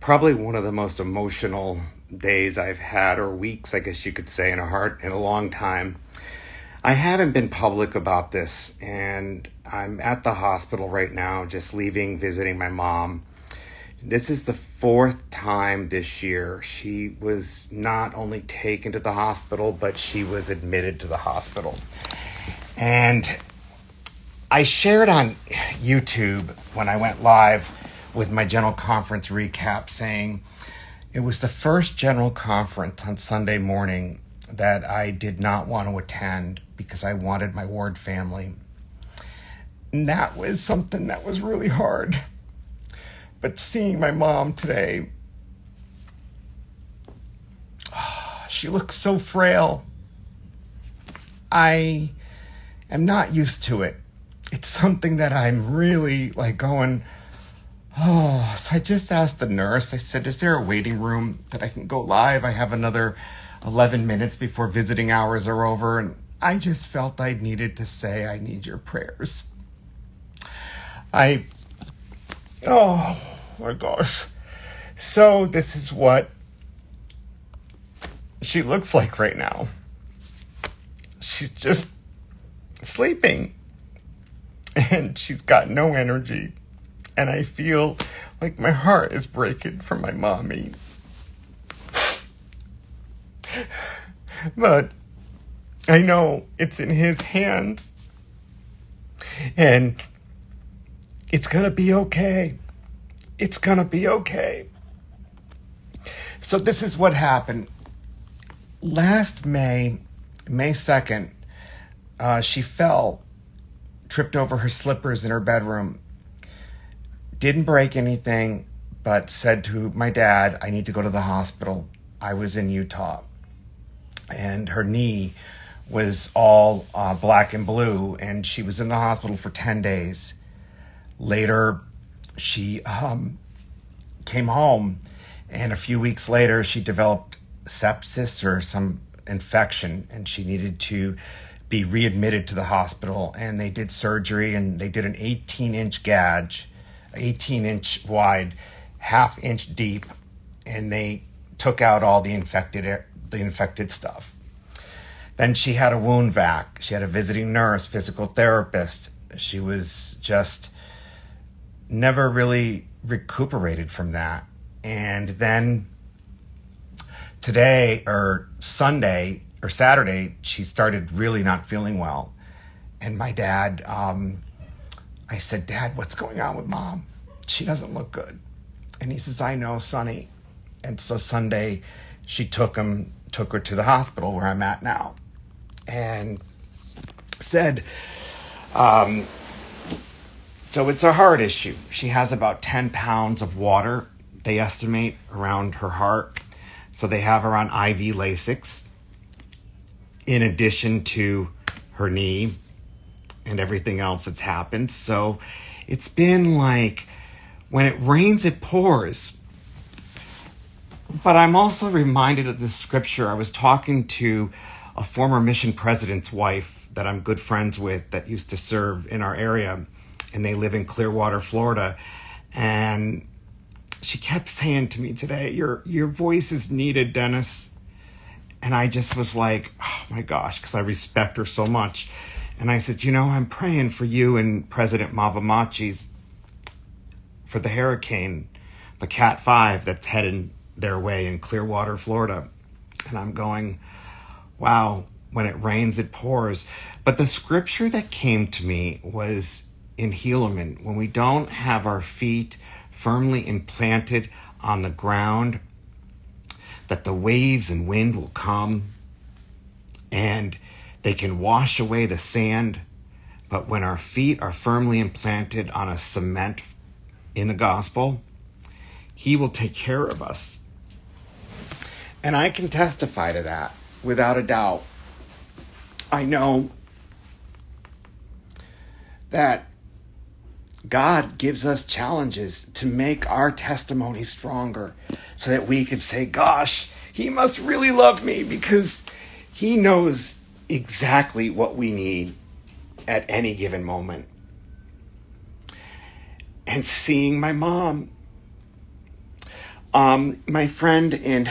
Probably one of the most emotional days I've had, or weeks, I guess you could say, in a long time. I haven't been public about this, and I'm at the hospital right now, just leaving, visiting my mom. This is the fourth time this year. She was not only taken to the hospital, but she was admitted to the hospital. And I shared on YouTube when I went live with my general conference recap saying it was the first general conference on Sunday morning that I did not want to attend because I wanted my ward family. And that was something that was really hard. But seeing my mom today, she looks so frail. I am not used to it. It's something that I'm really going, oh. So I just asked the nurse, I said, is there a waiting room that I can go live? I have another 11 minutes before visiting hours are over. And I just felt I needed to say, I need your prayers. Oh my gosh. So this is what she looks like right now. She's just sleeping and she's got no energy. And I feel like my heart is breaking for my mommy. But I know it's in his hands and it's gonna be okay. It's gonna be okay. So this is what happened. Last May 2nd, she fell, tripped over her slippers in her bedroom, didn't break anything, but said to my dad, I need to go to the hospital. I was in Utah. And her knee was all black and blue, and she was in the hospital for 10 days. Later, she came home, and a few weeks later, she developed sepsis or some infection, and she needed to be readmitted to the hospital. And they did surgery, and they did an 18-inch gouge, 18-inch wide, half-inch deep, and they took out all the infected stuff. Then she had a wound vac. She had a visiting nurse, physical therapist. She was just never really recuperated from that. And then today or Saturday, she started really not feeling well. And my dad, I said, Dad, what's going on with Mom? She doesn't look good. And he says, I know, Sonny. And so Sunday she took her to the hospital where I'm at now, and said, so it's a heart issue. She has about 10 pounds of water, they estimate, around her heart. So they have her on IV Lasix, in addition to her knee and everything else that's happened. So it's been like, when it rains, it pours. But I'm also reminded of this scripture. I was talking to a former mission president's wife that I'm good friends with that used to serve in our area, and they live in Clearwater, Florida. And she kept saying to me today, your voice is needed, Dennis. And I just was like, oh my gosh, because I respect her so much. And I said, I'm praying for you and President Mavamachi's for the hurricane, the Cat 5 that's heading their way in Clearwater, Florida. And I'm going, wow, when it rains, it pours. But the scripture that came to me was in Helaman, when we don't have our feet firmly implanted on the ground, that the waves and wind will come and they can wash away the sand. But when our feet are firmly implanted on a cement in the gospel, he will take care of us. And I can testify to that without a doubt. I know that God gives us challenges to make our testimony stronger so that we could say, gosh, he must really love me because he knows exactly what we need at any given moment. And seeing my mom My friend in,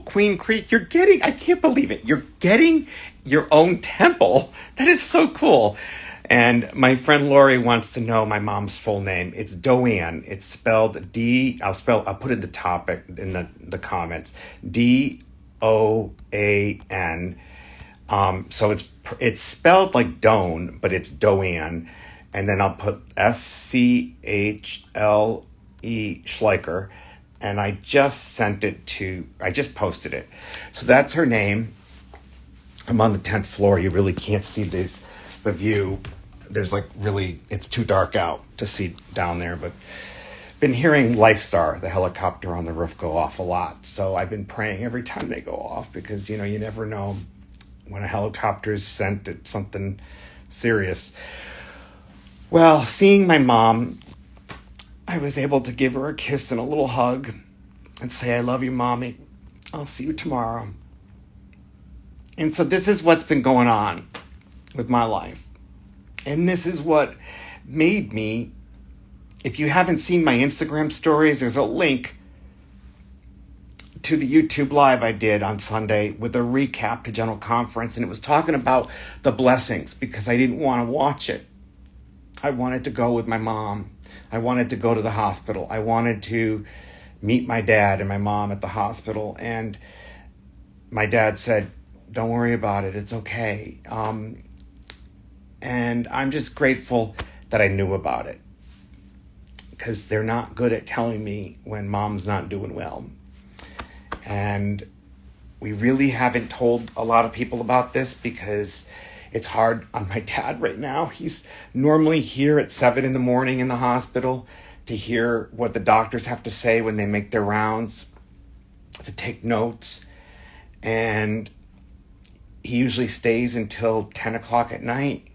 Queen Creek, I can't believe it. You're getting your own temple. That is so cool. And my friend Lori wants to know my mom's full name. It's Doan. It's spelled I'll put it in the topic in the comments. Doan. So it's spelled like Doan, but it's Doan. And then I'll put Schle Schleicher. And I just posted it. So that's her name. I'm on the 10th floor. You really can't see the view. There's it's too dark out to see down there, but been hearing Lifestar, the helicopter on the roof, go off a lot. So I've been praying every time they go off because, you never know when a helicopter is sent at something serious. Well, seeing my mom, I was able to give her a kiss and a little hug and say, I love you, Mommy. I'll see you tomorrow. And so this is what's been going on with my life. And this is what made me, if you haven't seen my Instagram stories, there's a link to the YouTube Live I did on Sunday with a recap to General Conference. And it was talking about the blessings because I didn't want to watch it. I wanted to go with my mom. I wanted to go to the hospital. I wanted to meet my dad and my mom at the hospital. And my dad said, don't worry about it. It's okay. And I'm just grateful that I knew about it because they're not good at telling me when mom's not doing well. And we really haven't told a lot of people about this because it's hard on my dad right now. He's normally here at 7 a.m. in the hospital to hear what the doctors have to say when they make their rounds, to take notes. And he usually stays until 10 o'clock at night.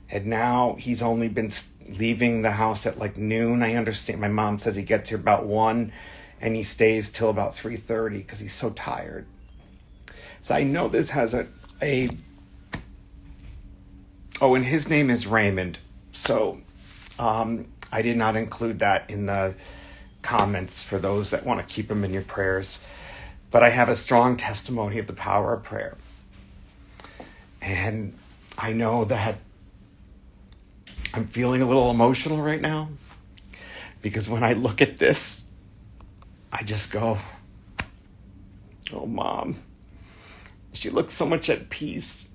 And now he's only been leaving the house at noon. I understand. My mom says he gets here about 1 and he stays till about 3:30 because he's so tired. So I know this has and his name is Raymond. So I did not include that in the comments for those that want to keep him in your prayers. But I have a strong testimony of the power of prayer. And I know that I'm feeling a little emotional right now because when I look at this, I just go, oh, Mom, she looks so much at peace.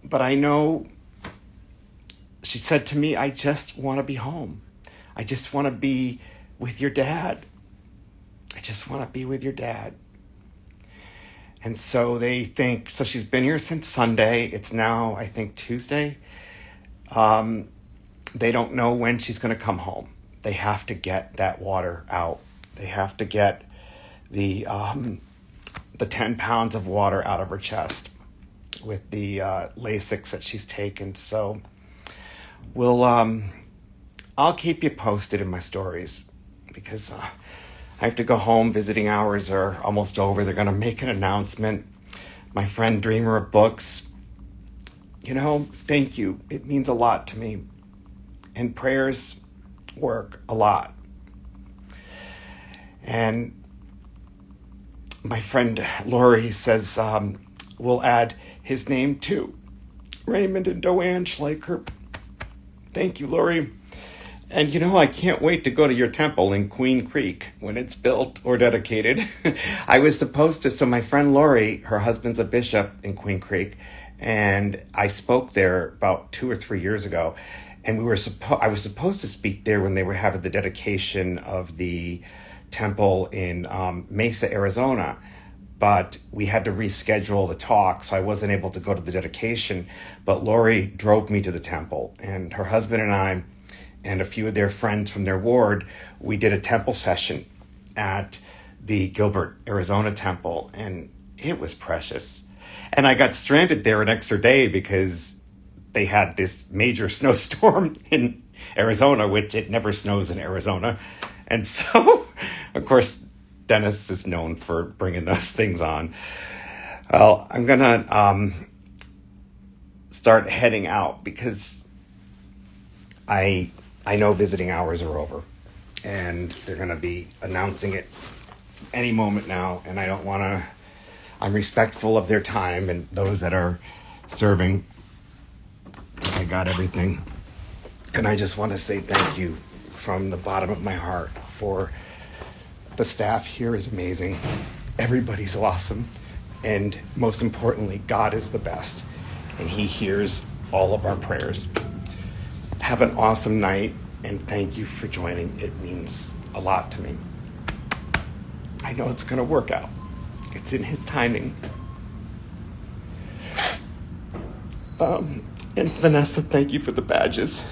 But I know she said to me, I just want to be home. I just want to be with your dad. I just want to be with your dad. And so so she's been here since Sunday. It's now, I think, Tuesday. They don't know when she's going to come home. They have to get that water out. They have to get the 10 pounds of water out of her chest with the Lasix that she's taken. So I'll keep you posted in my stories because I have to go home. Visiting hours are almost over. They're going to make an announcement. My friend Dreamer of Books, thank you. It means a lot to me. And prayers work a lot. And my friend Lori says we'll add his name too. Raymond and Doan Schleicher. Thank you, Lori. And I can't wait to go to your temple in Queen Creek when it's built or dedicated. I was supposed to, so my friend Lori, her husband's a bishop in Queen Creek, and I spoke there about 2 or 3 years ago. And I was supposed to speak there when they were having the dedication of the temple in Mesa, Arizona. But we had to reschedule the talk, so I wasn't able to go to the dedication. But Lori drove me to the temple, and her husband and I and a few of their friends from their ward, we did a temple session at the Gilbert, Arizona temple, and it was precious. And I got stranded there an extra day because they had this major snowstorm in Arizona, which it never snows in Arizona. And so, of course, Dennis is known for bringing those things on. Well, I'm going to start heading out because I know visiting hours are over. and they're going to be announcing it any moment now. And I don't want to, I'm respectful of their time and those that are serving. I got everything. And I just want to say thank you from the bottom of my heart for the staff here is amazing. Everybody's awesome. And most importantly, God is the best. And He hears all of our prayers. Have an awesome night, and thank you for joining. It means a lot to me. I know it's going to work out. It's in His timing. And Vanessa, thank you for the badges.